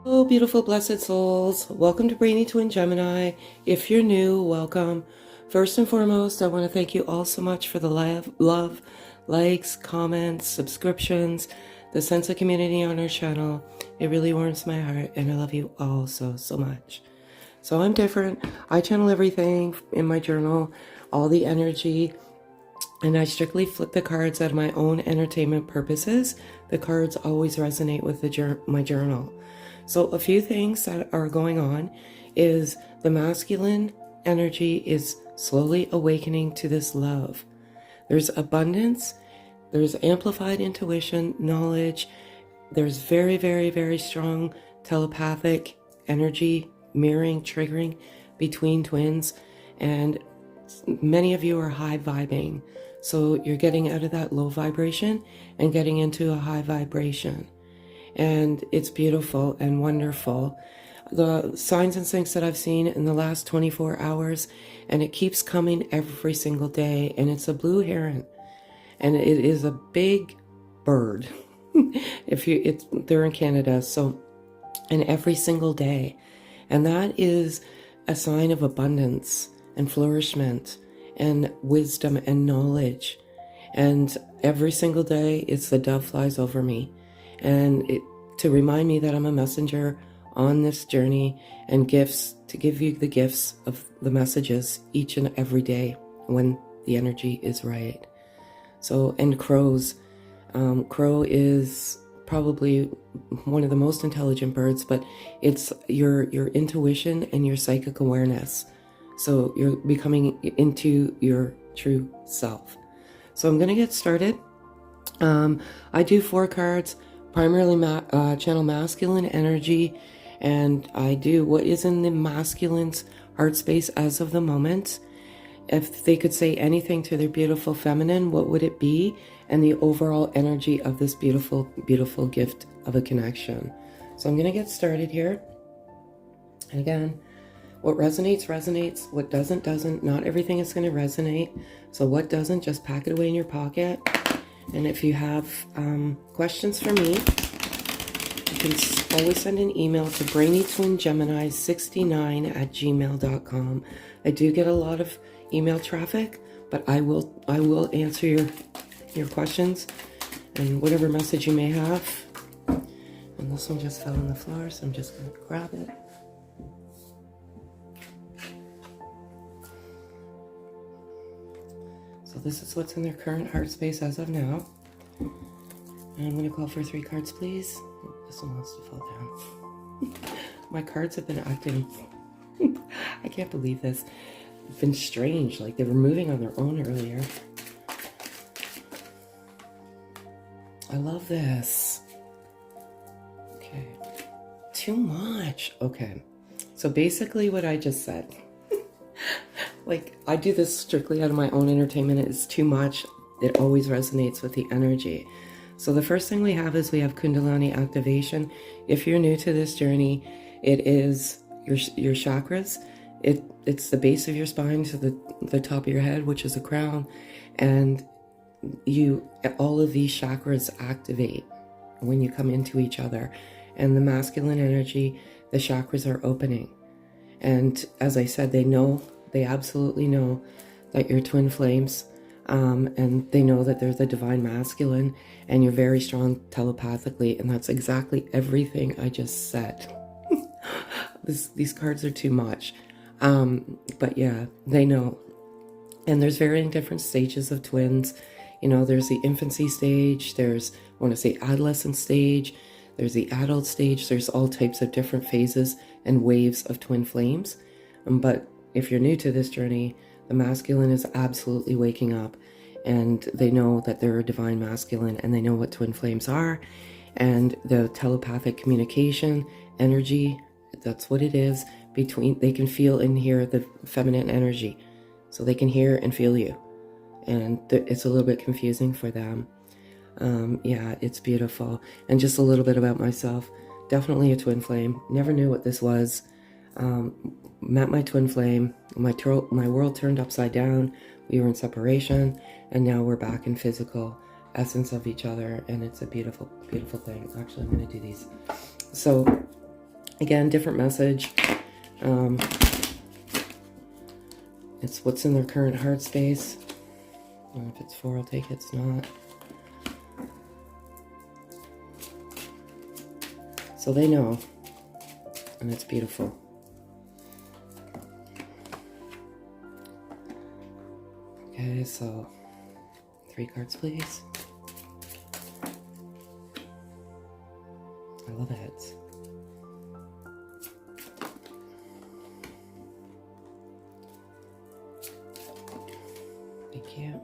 Oh, beautiful, blessed souls. Welcome to Brainy Twin Gemini. If you're new, welcome. First and foremost, I want to thank you all so much for the love, likes, comments, subscriptions, the sense of community on our channel. It really warms my heart, and I love you all so, so much. So I'm different. I channel everything in my journal, all the energy, and I strictly flip the cards out of my own entertainment purposes. The cards always resonate with my journal. So a few things that are going on is the masculine energy is slowly awakening to this love. There's abundance, there's amplified intuition, knowledge, there's very, very, very strong telepathic energy, mirroring, triggering between twins, and many of you are high vibing. So you're getting out of that low vibration and getting into a high vibration. And it's beautiful and wonderful. The signs and things that I've seen in the last 24 hours, and it keeps coming every single day, and it's a blue heron, and it is a big bird. They're in Canada, so, and every single day, and that is a sign of abundance and flourishment and wisdom and knowledge. And every single day, it's the dove flies over me, and to remind me that I'm a messenger on this journey, and gifts to give you the gifts of the messages each and every day when the energy is right. So, and crows. Crow is probably one of the most intelligent birds, but it's your intuition and your psychic awareness. So you're becoming into your true self. So I'm going to get started. I do 4 cards, primarily channel masculine energy, and I do what is in the masculine's heart space as of the moment. If they could say anything to their beautiful feminine, what would it be? And the overall energy of this beautiful, beautiful gift of a connection. So I'm going to get started here. And again, what resonates, resonates. What doesn't, doesn't. Not everything is going to resonate. So what doesn't, just pack it away in your pocket. And if you have questions for me, you can always send an email to brainytwingemini69@gmail.com. I do get a lot of email traffic, but I will answer your questions and whatever message you may have. And this one just fell on the floor, so I'm just going to grab it. So this is what's in their current heart space as of now. And I'm going to call for 3 cards, please. This one wants to fall down. My cards have been acting... I can't believe this. It's been strange, like they were moving on their own earlier. I love this. Okay. Too much. Okay. So basically what I just said. Like, I do this strictly out of my own entertainment. It's too much. It always resonates with the energy. So the first thing we have is we have Kundalini activation. If you're new to this journey, it is your chakras. It's the base of your spine to the top of your head, which is the crown. And all of these chakras activate when you come into each other. And the masculine energy, the chakras are opening. And as I said, they absolutely know that you're twin flames. And they know that they're the divine masculine, and you're very strong telepathically. And that's exactly everything I just said. These cards are too much. But yeah, they know. And there's varying different stages of twins. You know, there's the infancy stage, there's, I want to say, adolescent stage, there's the adult stage, there's all types of different phases and waves of twin flames. But if you're new to this journey, the masculine is absolutely waking up, and they know that they're a divine masculine, and they know what twin flames are, and the telepathic communication energy, that's what it is. They can feel and hear the feminine energy, so they can hear and feel you, and it's a little bit confusing for them. Yeah, it's beautiful. And just a little bit about myself. Definitely a twin flame. Never knew what this was. Met my twin flame. My world turned upside down. We were in separation, and now we're back in physical essence of each other, and it's a beautiful, beautiful thing. Actually, I'm going to do these. So Again, different message. It's what's in their current heart space. If it's 4, I'll take it. It's not. So they know. And it's beautiful. Okay, so 3 cards, please. I love it. Thank you.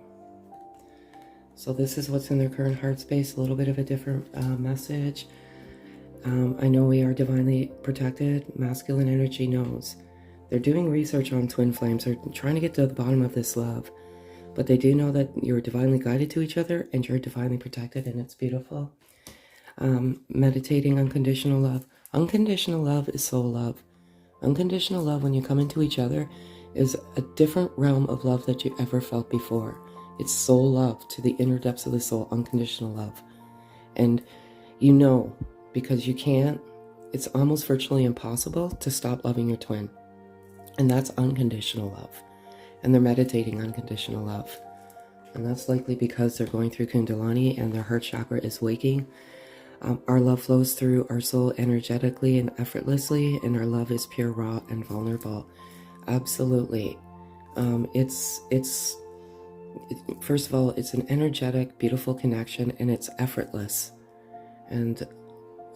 So this is what's in their current heart space. A little bit of a different message. I know we are divinely protected. Masculine energy knows. They're doing research on twin flames. They're trying to get to the bottom of this love. But they do know that you're divinely guided to each other and you're divinely protected, and it's beautiful. Meditating unconditional love. Unconditional love is soul love. Unconditional love, when you come into each other, is a different realm of love that you ever felt before. It's soul love to the inner depths of the soul, unconditional love. And you know, because you can't, it's almost virtually impossible to stop loving your twin. And that's unconditional love. And they're meditating unconditional love. And that's likely because they're going through Kundalini and their heart chakra is waking. Our love flows through our soul energetically and effortlessly, and our love is pure, raw, and vulnerable. Absolutely. First of all, it's an energetic, beautiful connection, and it's effortless. And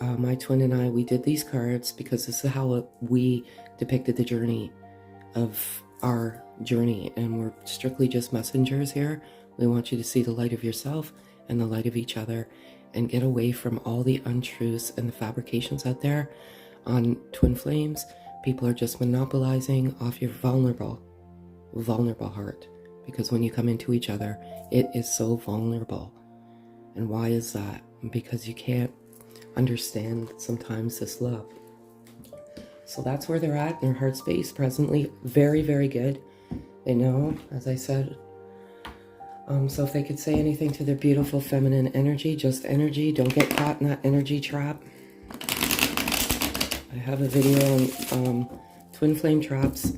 my twin and I, we did these cards because this is how we depicted the journey of our journey, and we're strictly just messengers here. We want you to see the light of yourself and the light of each other, and get away from all the untruths and the fabrications out there on twin flames. People are just monopolizing off your vulnerable heart, because when you come into each other, it is so vulnerable. And why is that? Because you can't understand sometimes this love. So that's where they're at in their heart space presently. Very, very good. They know, as I said. So if they could say anything to their beautiful feminine energy, just energy, don't get caught in that energy trap. I have a video on twin flame traps.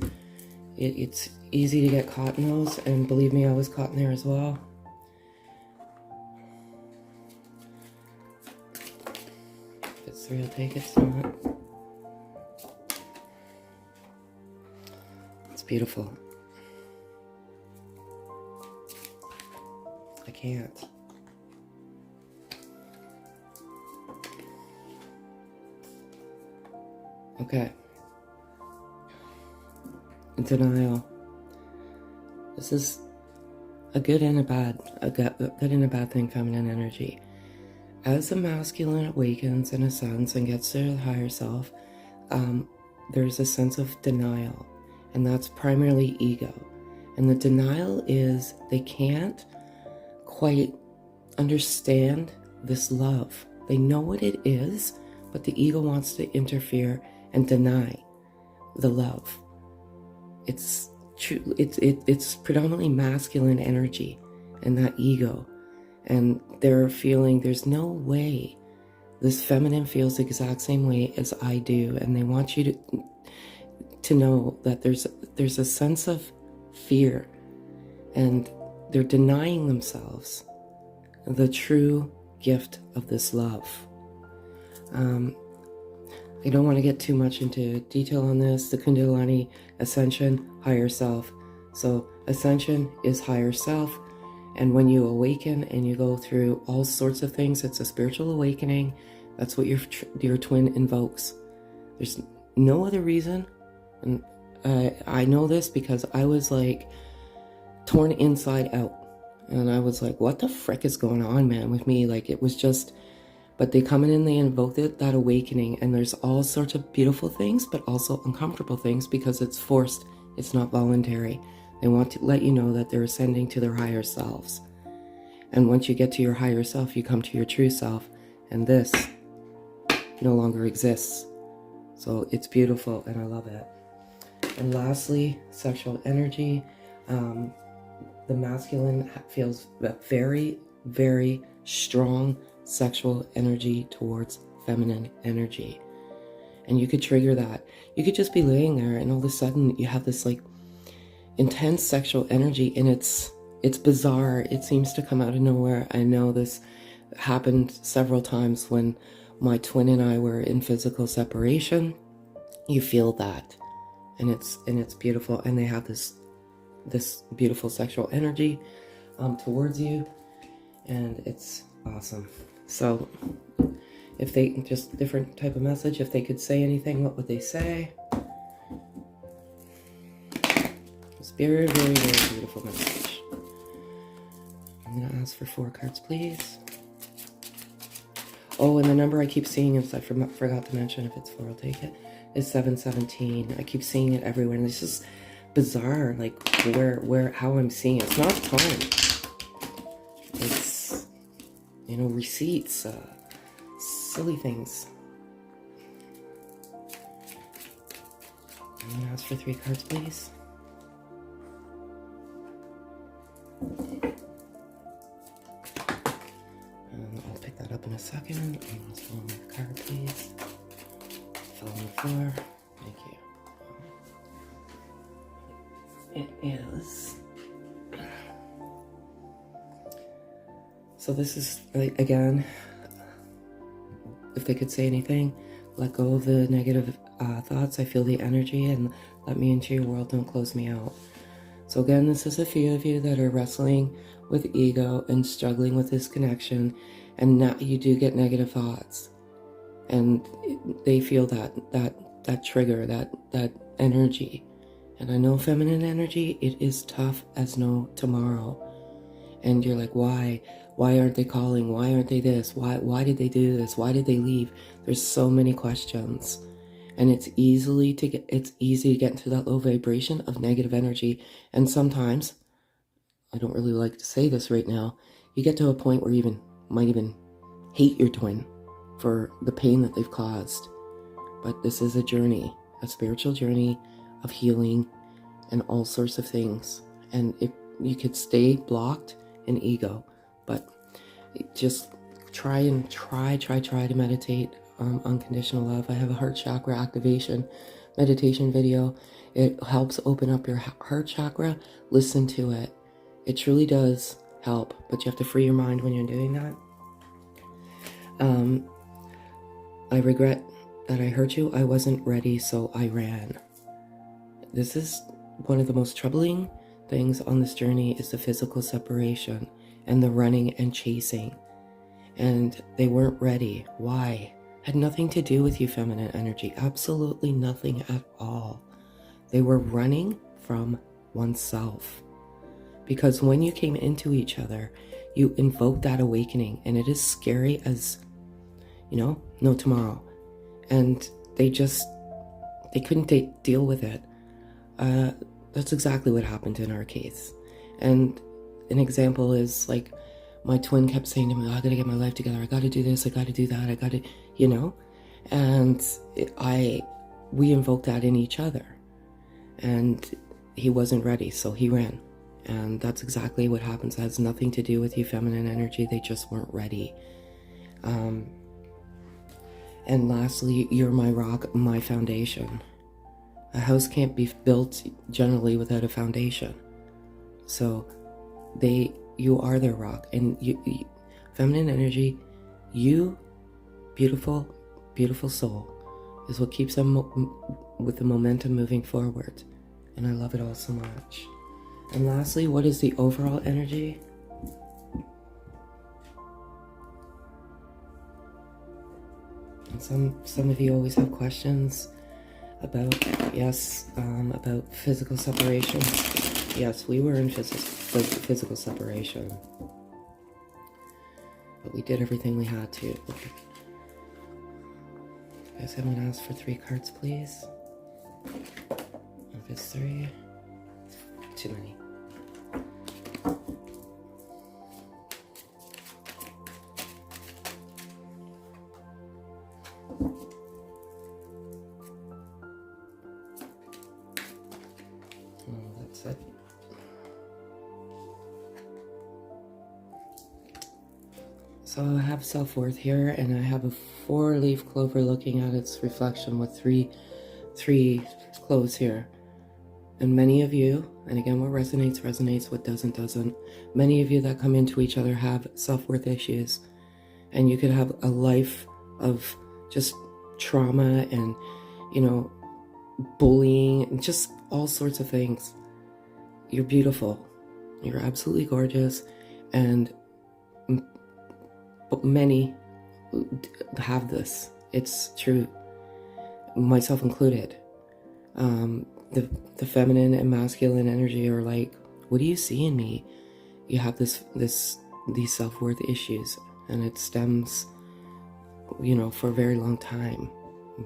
It's easy to get caught in those, and believe me, I was caught in there as well. If it's 3, I'll take it. It's not. It's beautiful. I can't. Okay. Denial. This is a good and a bad, thing, feminine energy. As the masculine awakens and ascends and gets to the higher self, there's a sense of denial, and that's primarily ego. And the denial is they can't quite understand this love. They know what it is, but the ego wants to interfere and deny the love. It's true. It's predominantly masculine energy and that ego, and they're feeling there's no way this feminine feels the exact same way as I do, and they want you to know that there's a sense of fear, and they're denying themselves the true gift of this love. I don't want to get too much into detail on this. The Kundalini, ascension, higher self. So ascension is higher self. And when you awaken and you go through all sorts of things, it's a spiritual awakening. That's what your twin invokes. There's no other reason. And I know this because I was like torn inside out. And I was like, what the frick is going on, man, with me? Like, it was just... But they come in and they invoke that awakening, and there's all sorts of beautiful things, but also uncomfortable things because it's forced. It's not voluntary. They want to let you know that they're ascending to their higher selves. And once you get to your higher self, you come to your true self, and this no longer exists. So it's beautiful, and I love it. And lastly, sexual energy. The masculine feels a very, very strong sexual energy towards feminine energy. And you could trigger that. You could just be laying there and all of a sudden you have this like intense sexual energy, and it's bizarre. It seems to come out of nowhere. I know this happened several times when my twin and I were in physical separation. You feel that, and it's beautiful, and they have this beautiful sexual energy towards you, and it's awesome. So if they, just different type of message, if they could say anything, what would they say? It's very, very, very beautiful message. I'm going to ask for 4 cards, please. Oh, and the number I keep seeing, if I forgot to mention, if it's 4, I'll take it, is 717. I keep seeing it everywhere, and this is bizarre, like how I'm seeing it. It's not time. It's, you know, receipts, silly things. I'm going to ask for 3 cards, please. I'll pick that up in a second. And I'll fill in the card, please. Fill in the floor. Thank you. It is. So this is, like, again, if they could say anything, let go of the negative thoughts. I feel the energy, and let me into your world. Don't close me out. So again, this is a few of you that are wrestling with ego and struggling with this connection, and now you do get negative thoughts, and they feel that trigger, that energy. And I know feminine energy, it is tough as no tomorrow. And you're like, why aren't they calling? Why aren't they this? Why did they do this? Why did they leave? There's so many questions. And it's easy to get into that low vibration of negative energy. And sometimes, I don't really like to say this right now, you get to a point where you might even hate your twin for the pain that they've caused. But this is a journey, a spiritual journey of healing and all sorts of things. And if you could stay blocked in ego, but just try to meditate. Unconditional love. I have a heart chakra activation meditation video. It helps open up your heart chakra. Listen to it. It truly does help, but you have to free your mind when you're doing that. I regret that I hurt you. I wasn't ready, so I ran. This is one of the most troubling things on this journey, is the physical separation and the running and chasing. And they weren't ready. Why? Had nothing to do with you, feminine energy. Absolutely nothing at all. They were running from oneself. Because when you came into each other, you invoked that awakening, and it is scary as, no tomorrow. And they couldn't deal with it. That's exactly what happened in our case. And an example is, like, my twin kept saying to me, I gotta get my life together. I gotta do this. I gotta do that. I gotta, and we invoked that in each other, and he wasn't ready. So he ran. And that's exactly what happens. It has nothing to do with you, feminine energy. They just weren't ready. And lastly, you're my rock, my foundation. A house can't be built generally without a foundation. So you are their rock, and you feminine energy, you, beautiful, beautiful soul, is what keeps them with the momentum moving forward. And I love it all so much. And lastly, what is the overall energy? And some of you always have questions about, about physical separation. Yes, we were in physical separation, but we did everything we had to. Guys, I'm gonna ask for 3 cards, please. If it's 3, too many. That's it. So I have self-worth here, and I have a 4-leaf clover looking at its reflection with three cloves here. And many of you, and again, what resonates, resonates, what doesn't. Many of you that come into each other have self-worth issues. And you could have a life of just trauma and, bullying, and just all sorts of things. You're beautiful. You're absolutely gorgeous. And many have this. It's true. Myself included. The feminine and masculine energy are like, what do you see in me? You have these self-worth issues, and it stems, for a very long time.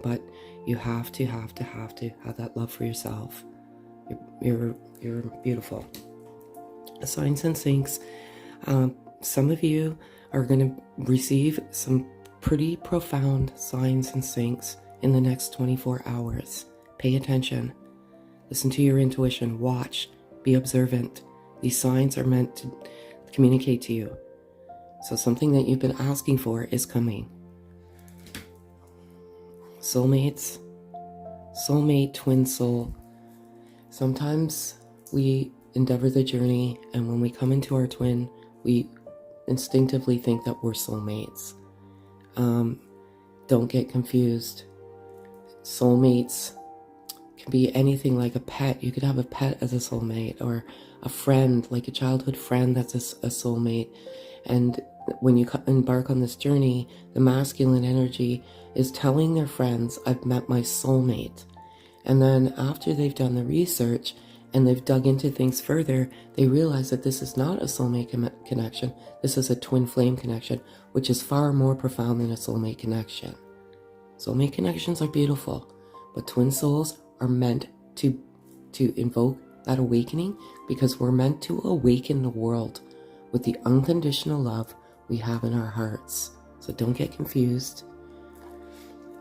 But you have to have that love for yourself. You're beautiful. Signs and syncs. Some of you are going to receive some pretty profound signs and syncs in the next 24 hours. Pay attention. Listen to your intuition. Watch. Be observant. These signs are meant to communicate to you. So something that you've been asking for is coming. Soulmates. Soulmate, twin soul. Sometimes we endeavor the journey, and when we come into our twin, we instinctively think that we're soulmates. Don't get confused. Soulmates can be anything, like a pet. You could have a pet as a soulmate, or a friend, like a childhood friend that's a soulmate. And when you embark on this journey, the masculine energy is telling their friends, I've met my soulmate. And then after they've done the research and they've dug into things further, they realize that this is not a soulmate connection. This is a twin flame connection, which is far more profound than a soulmate connection. Soulmate connections are beautiful, but twin souls are meant to invoke that awakening, because we're meant to awaken the world with the unconditional love we have in our hearts. So don't get confused.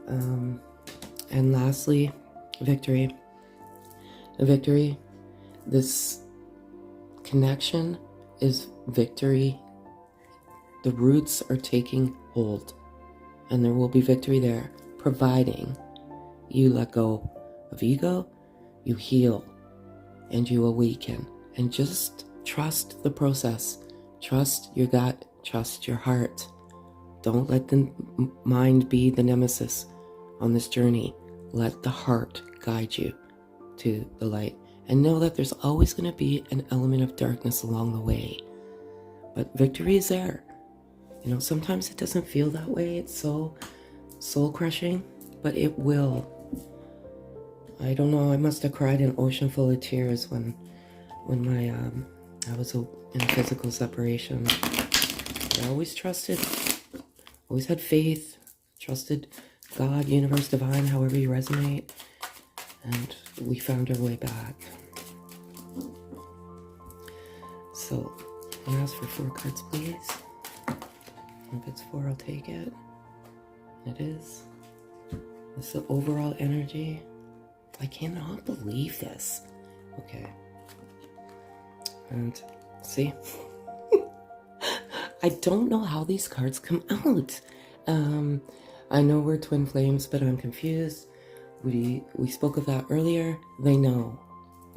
And lastly, victory. Victory. This connection is victory. The roots are taking hold, and there will be victory there, providing you let go of ego, you heal, and you awaken. And just trust the process. Trust your gut. Trust your heart. Don't let the mind be the nemesis on this journey. Let the heart guide you to the light. And know that there's always going to be an element of darkness along the way. But victory is there. Sometimes it doesn't feel that way. It's so soul-crushing, but it will. I don't know, I must have cried an ocean full of tears when I was in a physical separation. I always trusted, always had faith, trusted God, universe, divine, however you resonate, and we found our way back. So, I'm gonna ask for 4 cards, please. If it's 4, I'll take it. It is. This is the overall energy. I cannot believe this. Okay. And see? I don't know how these cards come out. I know we're twin flames, but I'm confused. We spoke of that earlier. They know.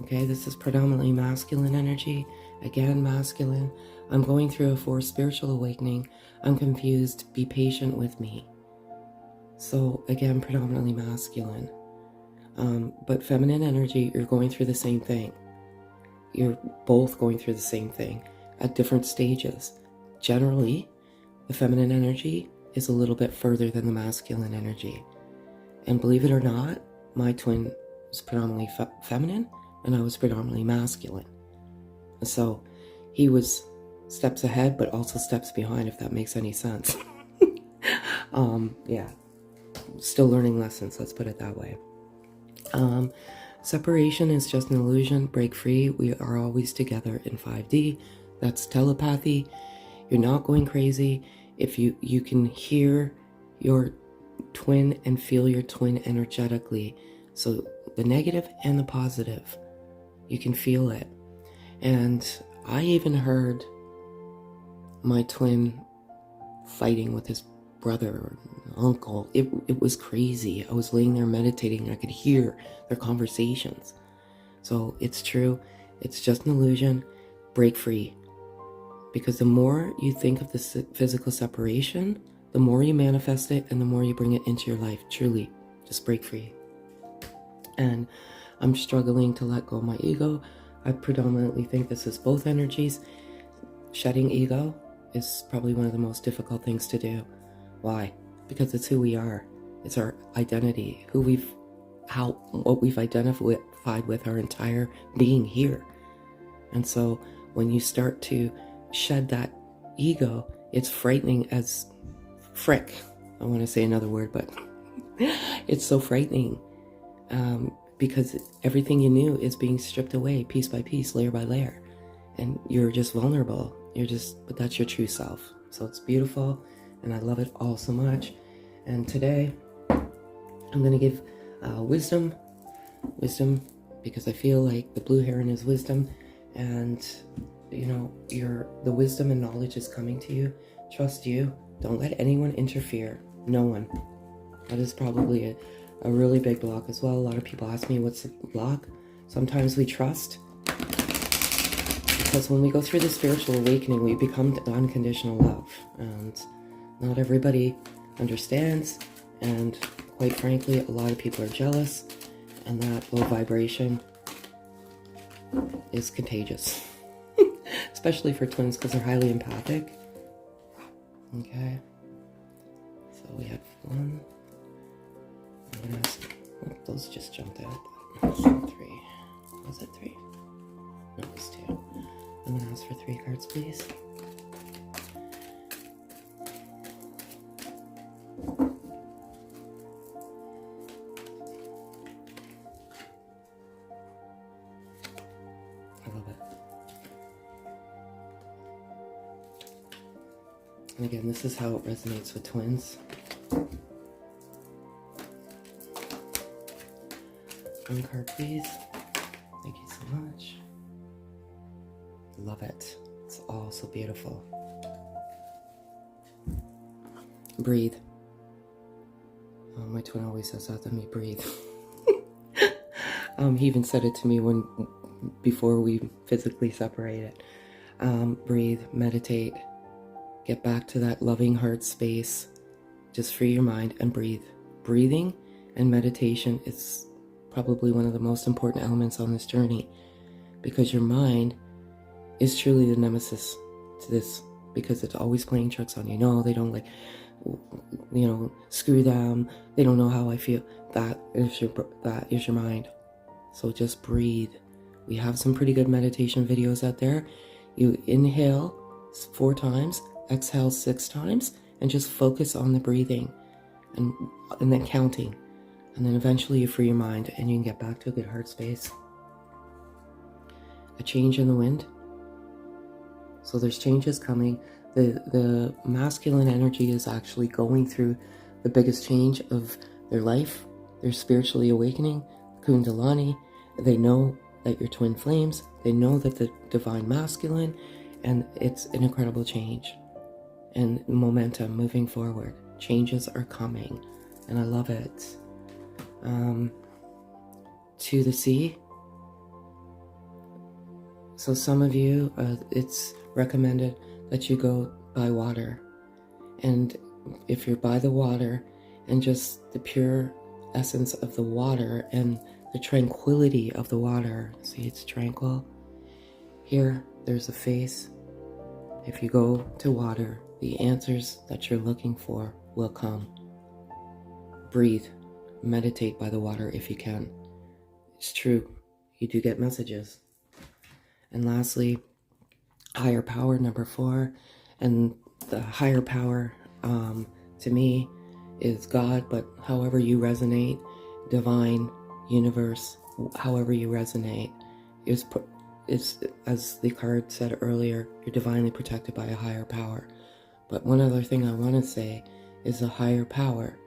Okay, this is predominantly masculine energy. Again, masculine. I'm going through a 4 spiritual awakening. I'm confused. Be patient with me. So again, predominantly masculine. But feminine energy, you're going through the same thing. You're both going through the same thing at different stages. Generally, the feminine energy is a little bit further than the masculine energy. And believe it or not, my twin was predominantly feminine, and I was predominantly masculine. So he was steps ahead, but also steps behind, if that makes any sense. Yeah. Still learning lessons, let's put it that way. Separation is just an illusion. Break free. We are always together in 5D. That's telepathy. You're not going crazy. If you can hear your twin and feel your twin energetically. So the negative and the positive, you can feel it. And I even heard my twin fighting with his brother or uncle. It was crazy. I was laying there meditating and I could hear their conversations. So it's true. It's just an illusion. Break free. Because the more you think of this physical separation, the more you manifest it and the more you bring it into your life. Truly, just break free. And I'm struggling to let go of my ego. I predominantly think this is both energies. Shedding ego is probably one of the most difficult things to do. Why? Because it's who we are. It's our identity, what we've identified with our entire being here. And so when you start to shed that ego, it's frightening as frick. I want to say another word, but it's so frightening because everything you knew is being stripped away piece by piece, layer by layer, and you're just vulnerable. But that's your true self. So it's beautiful, and I love it all so much. And today I'm going to give wisdom, because I feel like the blue heron is wisdom, and the wisdom and knowledge is coming to you. Trust you. Don't let anyone interfere. No one. That is probably a really big block as well. A lot of people ask me, what's the block? Sometimes we trust, because when we go through the spiritual awakening, we become unconditional love, and not everybody understands, and quite frankly, a lot of people are jealous, and that low vibration is contagious, especially for twins, because they're highly empathic. Okay, so we have one. I'm gonna ask, those just jumped out. 3. Was it 3? No, it was 2. I'm gonna ask for 3 cards, please. I love it. And again, this is how it resonates with twins. One card, please. Thank you so much. Love it. It's all so beautiful. Breathe. Oh, my twin always says that to me, breathe. He even said it to me before we physically separated. Breathe, meditate, get back to that loving heart space. Just free your mind and breathe. Breathing and meditation is probably one of the most important elements on this journey, because your mind is truly the nemesis to this, because it's always playing tricks on you. No, they don't screw them. They don't know how I feel. That is your mind. So just breathe. We have some pretty good meditation videos out there. You inhale 4 times, exhale 6 times, and just focus on the breathing and then counting. And then eventually you free your mind and you can get back to a good heart space. A change in the wind. So there's changes coming. The masculine energy is actually going through the biggest change of their life. They're spiritually awakening. Kundalini. They know that you're twin flames. They know that the divine masculine, and it's an incredible change and momentum moving forward. Changes are coming, and I love it. To the sea. So some of you, it's recommended that you go by water, and if you're by the water and just the pure essence of the water and the tranquility of the water, see, it's tranquil. Here, there's a face. If you go to water, the answers that you're looking for will come. Breathe. Meditate by the water if you can. It's true. You do get messages. And lastly, higher power, number 4. And the higher power, to me, is God, but however you resonate, divine, universe, however you resonate, is as the card said earlier, you're divinely protected by a higher power. But one other thing I want to say is a higher power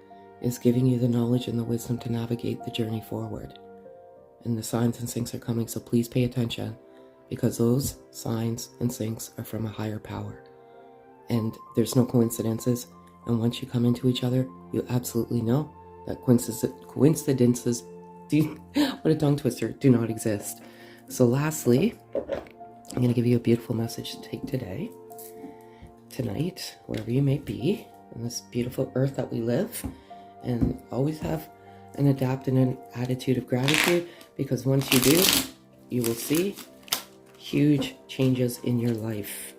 is giving you the knowledge and the wisdom to navigate the journey forward. And the signs and syncs are coming, so please pay attention, because those signs and syncs are from a higher power. and there's no coincidences. And once you come into each other, you absolutely know that coincidences what a tongue twister, do not exist. So lastly, I'm going to give you a beautiful message to take today, tonight, wherever you may be, on this beautiful earth that we live. And always have and adapt in an attitude of gratitude, because once you do, you will see huge changes in your life.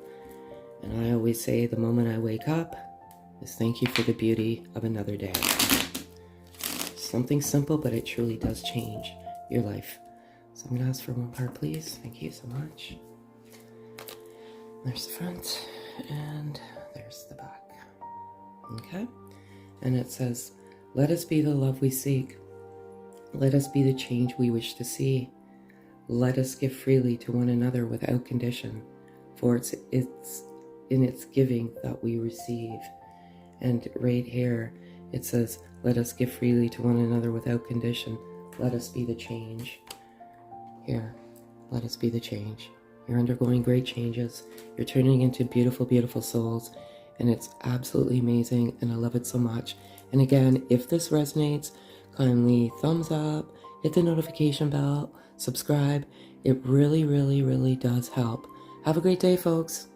And I always say the moment I wake up is thank you for the beauty of another day. Something simple, but it truly does change your life. So I'm going to ask for one part, please. Thank you so much. There's the front, and there's the back. Okay? And it says, let us be the love we seek. Let us be the change we wish to see. Let us give freely to one another without condition, for it's in its giving that we receive. And right here, it says, let us give freely to one another without condition. Let us be the change. Here, let us be the change. You're undergoing great changes. You're turning into beautiful, beautiful souls. And it's absolutely amazing. And I love it so much. And again, if this resonates, kindly thumbs up, hit the notification bell, subscribe. It really, really, really does help. Have a great day, folks.